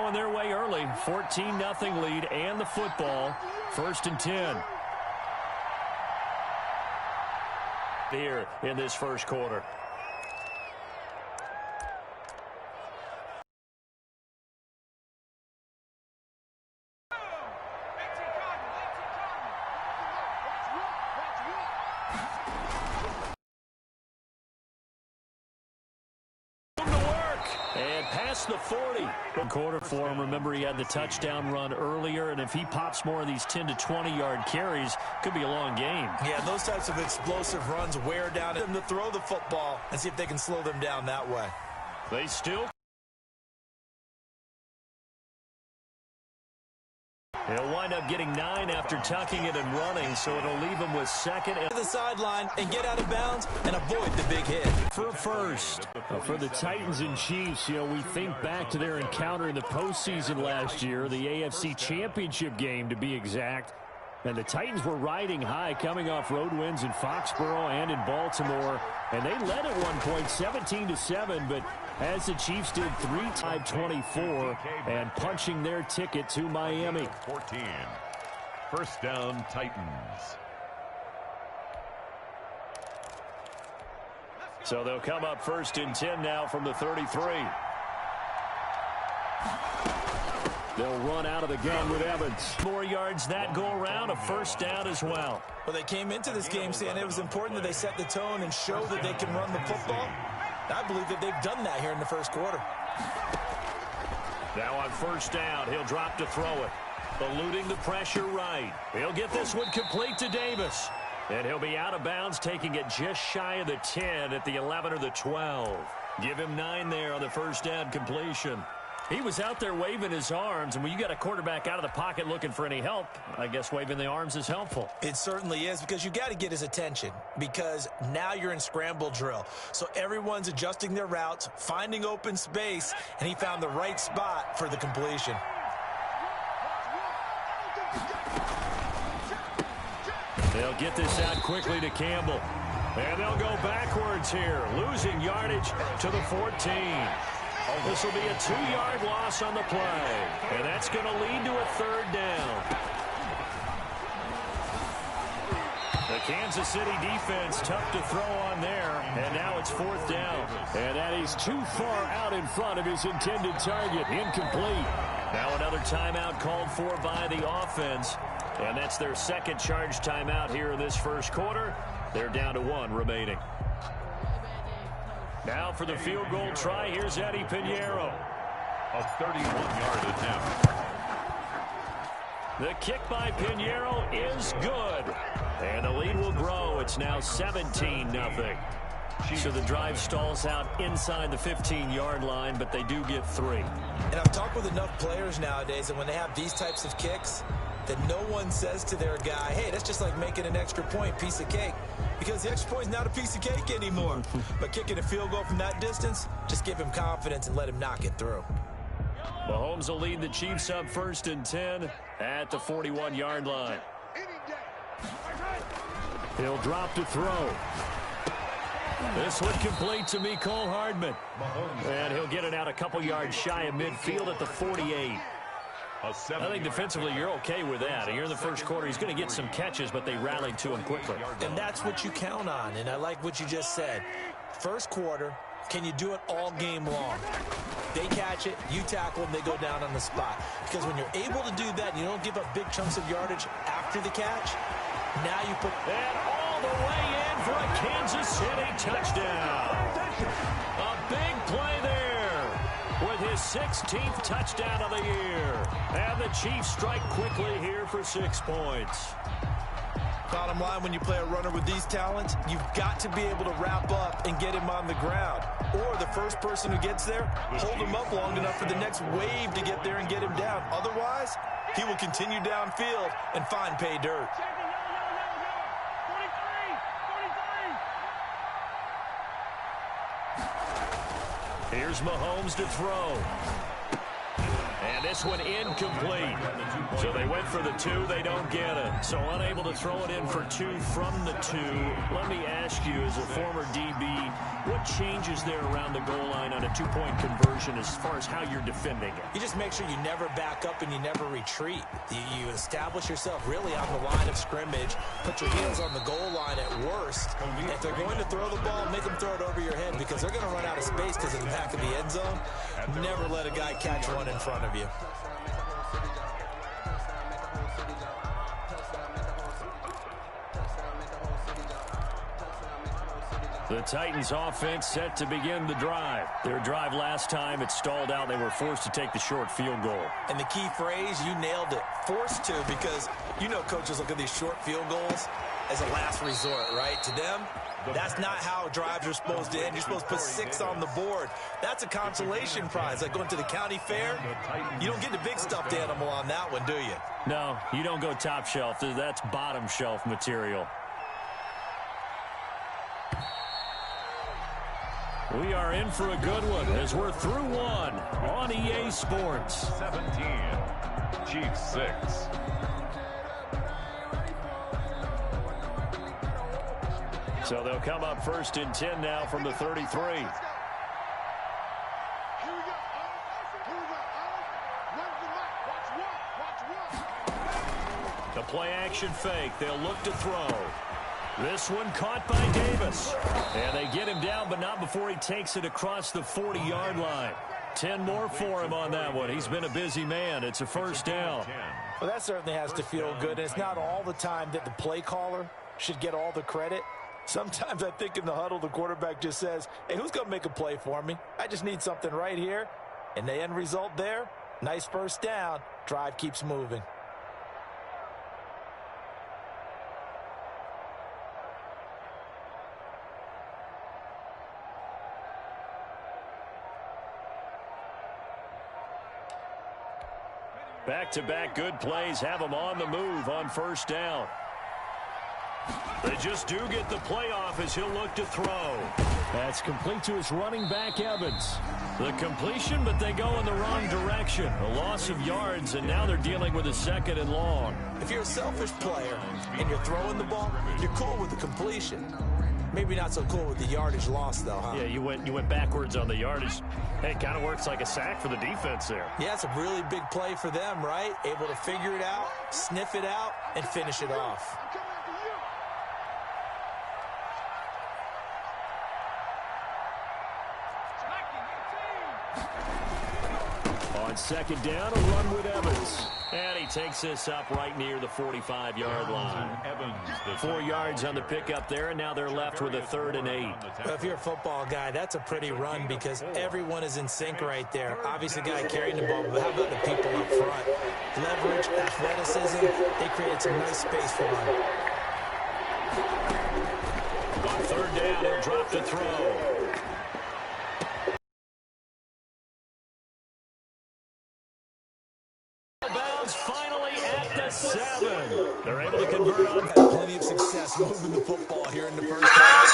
going their way early. 14-0 lead and the football. 1st and 10. Here in this first quarter. The 40. Quarter for him. Remember, he had the touchdown run earlier, and if he pops more of these 10 to 20-yard carries, could be a long game. Yeah, those types of explosive runs wear down them to throw the football and see if they can slow them down that way. They still. He'll wind up getting 9 after tucking it and running, so it'll leave him with 2nd. To the sideline and get out of bounds and avoid the big hit. For a first. For the Titans and Chiefs, we think back to their encounter in the postseason last year, the AFC Championship game to be exact. And the Titans were riding high, coming off road wins in Foxborough and in Baltimore. And they led at one point 17-7, but as the Chiefs did 3-24 and punching their ticket to Miami. 14. First down, Titans. So they'll come up 1st and 10 now from the 33. They'll run out of the gun with Evans. More yards that go around, a 1st down as well. Well, they came into this game saying it was important that they set the tone and show that they can run the football. I believe that they've done that here in the first quarter. Now on 1st down, he'll drop to throw it. Eluding the pressure right. He'll get this one complete to Davis. And he'll be out of bounds, taking it just shy of the 10 at the 11 or the 12. Give him 9 there on the 1st down completion. He was out there waving his arms, and when you got a quarterback out of the pocket looking for any help, I guess waving the arms is helpful. It certainly is, because you got to get his attention, because now you're in scramble drill. So everyone's adjusting their routes, finding open space, and he found the right spot for the completion. They'll get this out quickly to Campbell. And they'll go backwards here, losing yardage to the 14. This will be a 2-yard loss on the play. And that's going to lead to a 3rd down. The Kansas City defense tough to throw on there. And now it's 4th down. And that is too far out in front of his intended target. Incomplete. Now another timeout called for by the offense. And that's their 2nd charge timeout here in this first quarter. They're down to 1 remaining. Now for the field goal try, here's Eddie Pinheiro. A 31-yard attempt. The kick by Pinheiro is good. And the lead will grow. It's now 17-0. So the drive stalls out inside the 15-yard line, but they do get 3. And I've talked with enough players nowadays that when they have these types of kicks, that no one says to their guy, hey, that's just like making an extra point, piece of cake. Because the extra point is not a piece of cake anymore. But kicking a field goal from that distance, just give him confidence and let him knock it through. Mahomes will lead the Chiefs up 1st and 10 at the 41-yard line. He'll drop to throw. This one complete to Mecole Hardman. And he'll get it out a couple yards shy of midfield at the 48. I think defensively you're okay with that. Here in the first quarter, he's going to get some catches, but they rallied to him quickly. And that's what you count on, and I like what you just said. First quarter, can you do it all game long? They catch it, you tackle them, they go down on the spot. Because when you're able to do that and you don't give up big chunks of yardage after the catch, now you put... And all the way in for a Kansas City touchdown. A big play there with his 16th touchdown of the year. And the Chiefs strike quickly here for 6 points. Bottom line, when you play a runner with these talents, you've got to be able to wrap up and get him on the ground. Or the first person who gets there, hold him up long enough for the next wave to get there and get him down. Otherwise, he will continue downfield and find pay dirt. Here's Mahomes to throw. And And this one incomplete. So they went for the 2. They don't get it. So unable to throw it in for 2 from the 2. Let me ask you, as a former DB, what changes there around the goal line on a 2-point conversion as far as how you're defending it? You just make sure you never back up and you never retreat. You establish yourself really on the line of scrimmage. Put your heels on the goal line at worst. If they're going to throw the ball, make them throw it over your head because they're going to run out of space because of the back of the end zone. Never let a guy catch one in front of you. The Titans offense set to begin the drive. Their drive last time, it stalled out. They were forced to take the short field goal. And the key phrase, you nailed it, forced to, because you know coaches look at these short field goals as a last resort, right? To them, that's not how drives are supposed to end. You're supposed to put 6 on the board. That's a consolation prize. Like going to the county fair, you don't get the big stuffed animal on that one, do you? No, you don't go top shelf. That's bottom shelf material. We are in for a good one as we're through 1 on EA Sports. 17, Chiefs 6. So they'll come up 1st and 10 now from the 33. The play action fake. They'll look to throw. This one caught by Davis. And they get him down, but not before he takes it across the 40-yard line. 10 more for him on that one. He's been a busy man. It's a first down. Well, that certainly has to feel good. And it's not all the time that the play caller should get all the credit. Sometimes I think in the huddle, the quarterback just says, hey, who's going to make a play for me? I just need something right here. And the end result there, nice first down. Drive keeps moving. Back-to-back good plays have them on the move on first down. They just do get the playoff as he'll look to throw. That's complete to his running back, Evans. The completion, but they go in the wrong direction. A loss of yards, and now they're dealing with a 2nd and long. If you're a selfish player and you're throwing the ball, you're cool with the completion. Maybe not so cool with the yardage loss, though, huh? Yeah, you went backwards on the yardage. Hey, it kind of works like a sack for the defense there. Yeah, it's a really big play for them, right? Able to figure it out, sniff it out, and finish it off. On 2nd down, a run with Evans. And he takes this up right near the 45-yard line. Evans, 4 yards on the pickup there, and now they're left with a 3rd and 8. Well, if you're a football guy, that's a pretty run because everyone is in sync right there. Obviously, the guy carrying the ball, but how about the people up front? Leverage, athleticism, they created some nice space for him. On 3rd down, he'll drop to throw. Finally at the 7. They're able to convert on. Had plenty of success moving the football here in the first half.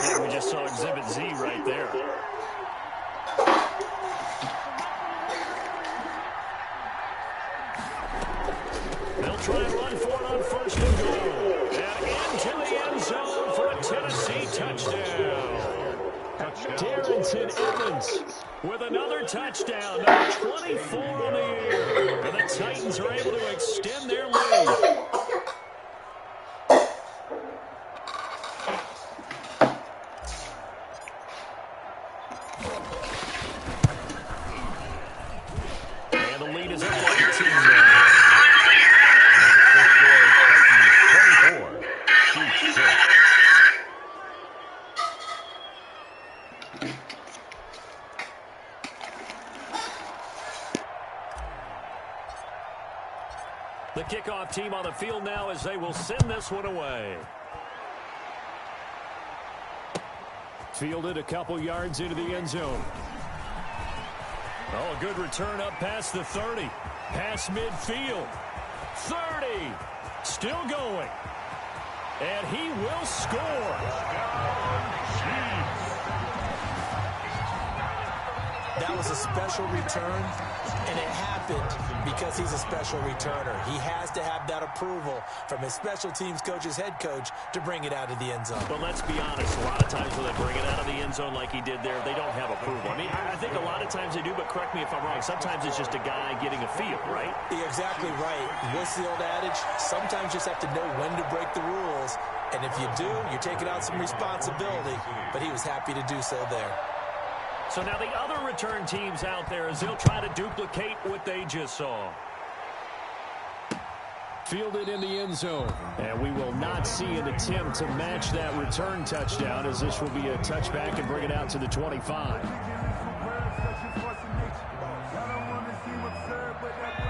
Yeah, we just saw Exhibit Z right there. They'll try and run for it on 1st and goal. And into the end zone for a Tennessee touchdown. Darrington Evans with another touchdown, number 24 on the year. And the Titans are able to extend their lead. And the lead is up to 18 now. 24, Chiefs 6. The kickoff team on the field now as they will send this one away. Fielded a couple yards into the end zone. Oh, a good return up past the 30. Past midfield. 30. Still going. And he will score. That was a special return, and it happened because he's a special returner. He has to have that approval from his special teams coach's head coach to bring it out of the end zone. But let's be honest, a lot of times when they bring it out of the end zone like he did there, they don't have approval. I mean, I think a lot of times they do, but correct me if I'm wrong. Sometimes it's just a guy getting a feel, right? You're exactly right. What's the old adage? Sometimes you just have to know when to break the rules. And if you do, you're taking out some responsibility. But he was happy to do so there. So now the other return teams out there as they'll try to duplicate what they just saw. Fielded in the end zone. And we will not see an attempt to match that return touchdown, as this will be a touchback and bring it out to the 25.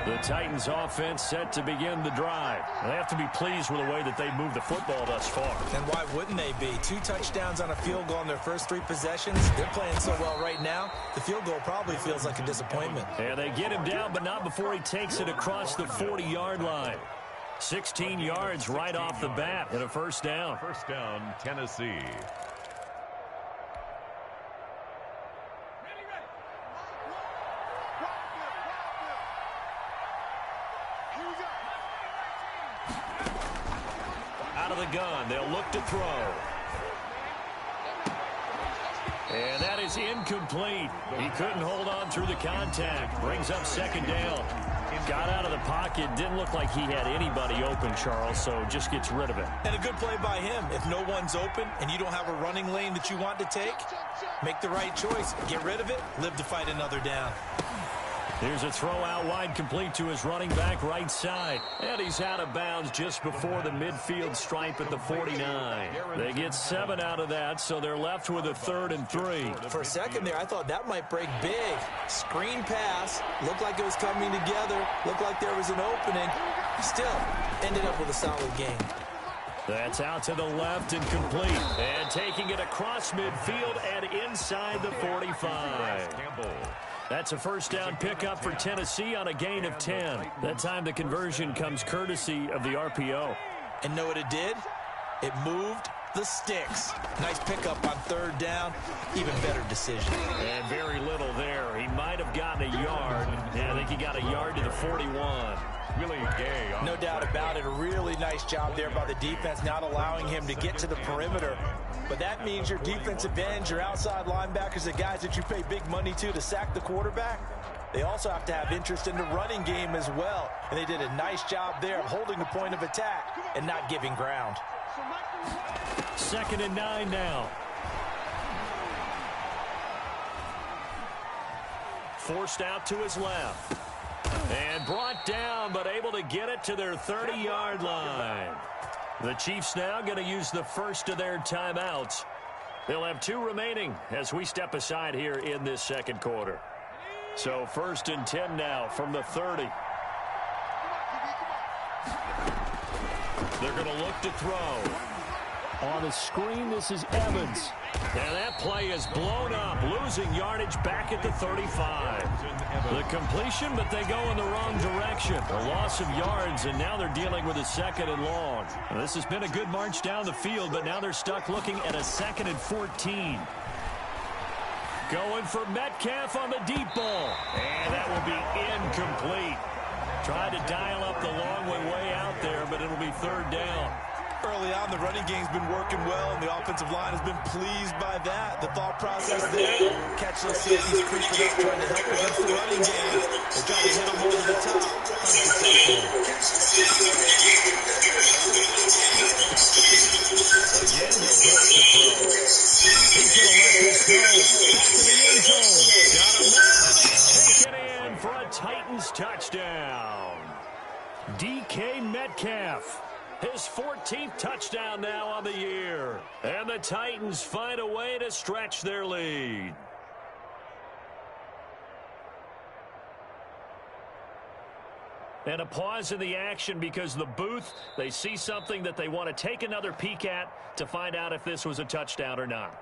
The Titans offense set to begin the drive. They have to be pleased with the way that they moved the football thus far. And why wouldn't they be? 2 touchdowns on a field goal in their first 3 possessions. They're playing so well right now, the field goal probably feels like a disappointment. And they get him down, but not before he takes it across the 40-yard line. 16 yards right off the bat and a first down. First down, Tennessee. Out of the gun, they'll look to throw. And that is incomplete. He couldn't hold on through the contact. Brings up second down. Got out of the pocket. Didn't look like he had anybody open, Charles, so just gets rid of it. And a good play by him. If no one's open and you don't have a running lane that you want to take, make the right choice. Get rid of it. Live to fight another down. Here's a throw out wide, complete to his running back right side. And he's out of bounds just before the midfield stripe at the 49. They get 7 out of that, so they're left with a 3rd and 3. For a second there, I thought that might break big. Screen pass. Looked like it was coming together. Looked like there was an opening. Still, ended up with a solid game. That's out to the left and complete. And taking it across midfield and inside the 45. That's a first down pickup for Tennessee on a gain of 10. That time the conversion comes courtesy of the RPO. And know what it did? It moved the sticks. Nice pickup on 3rd down. Even better decision. And very little there. He might have gotten a yard. Yeah, I think he got a yard to the 41. Really gay. No doubt about it. A really nice job there by the defense, not allowing him to get to the perimeter. But that means your defensive ends, your outside linebackers, the guys that you pay big money to sack the quarterback, they also have to have interest in the running game as well. And they did a nice job there of holding the point of attack and not giving ground. 2nd and 9 now. Forced out to his left. And brought down, but able to get it to their 30-yard line. The Chiefs now going to use the first of their timeouts. They'll have 2 remaining as we step aside here in this second quarter. So 1st and 10 now from the 30. They're going to look to throw. On the screen, this is Evans. And that play is blown up, losing yardage back at the 35. The completion, but they go in the wrong direction. A loss of yards, and now they're dealing with a 2nd and long. Now, this has been a good march down the field, but now they're stuck looking at a 2nd and 14. Going for Metcalf on the deep ball. And that will be incomplete. Tried to dial up the long way out there, but it'll be 3rd down. Early on, the running game's been working well, and the offensive line has been pleased by that. The thought process there, catch those safeties creeping up, trying to help against the running game. They're trying to hit them over the top. Unsuccessful. Again, he'll go to throw. He's going to let this go. Back to the end zone. Got him now. Take it in for a Titans touchdown. DK Metcalf. His 14th touchdown now on the year. And the Titans find a way to stretch their lead. And a pause in the action because the booth, they see something that they want to take another peek at to find out if this was a touchdown or not.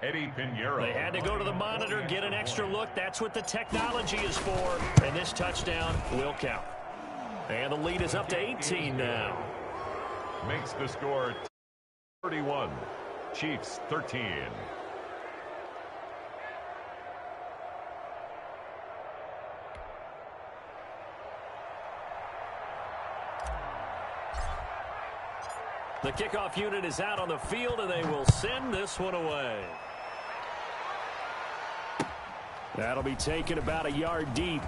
Eddie Pinheiro. They had to go to the monitor, get an extra look. That's what the technology is for. And this touchdown will count. And the lead is up to 18 now. Makes the score 31. Chiefs 13. The kickoff unit is out on the field, and they will send this one away. That'll be taken about a yard deep.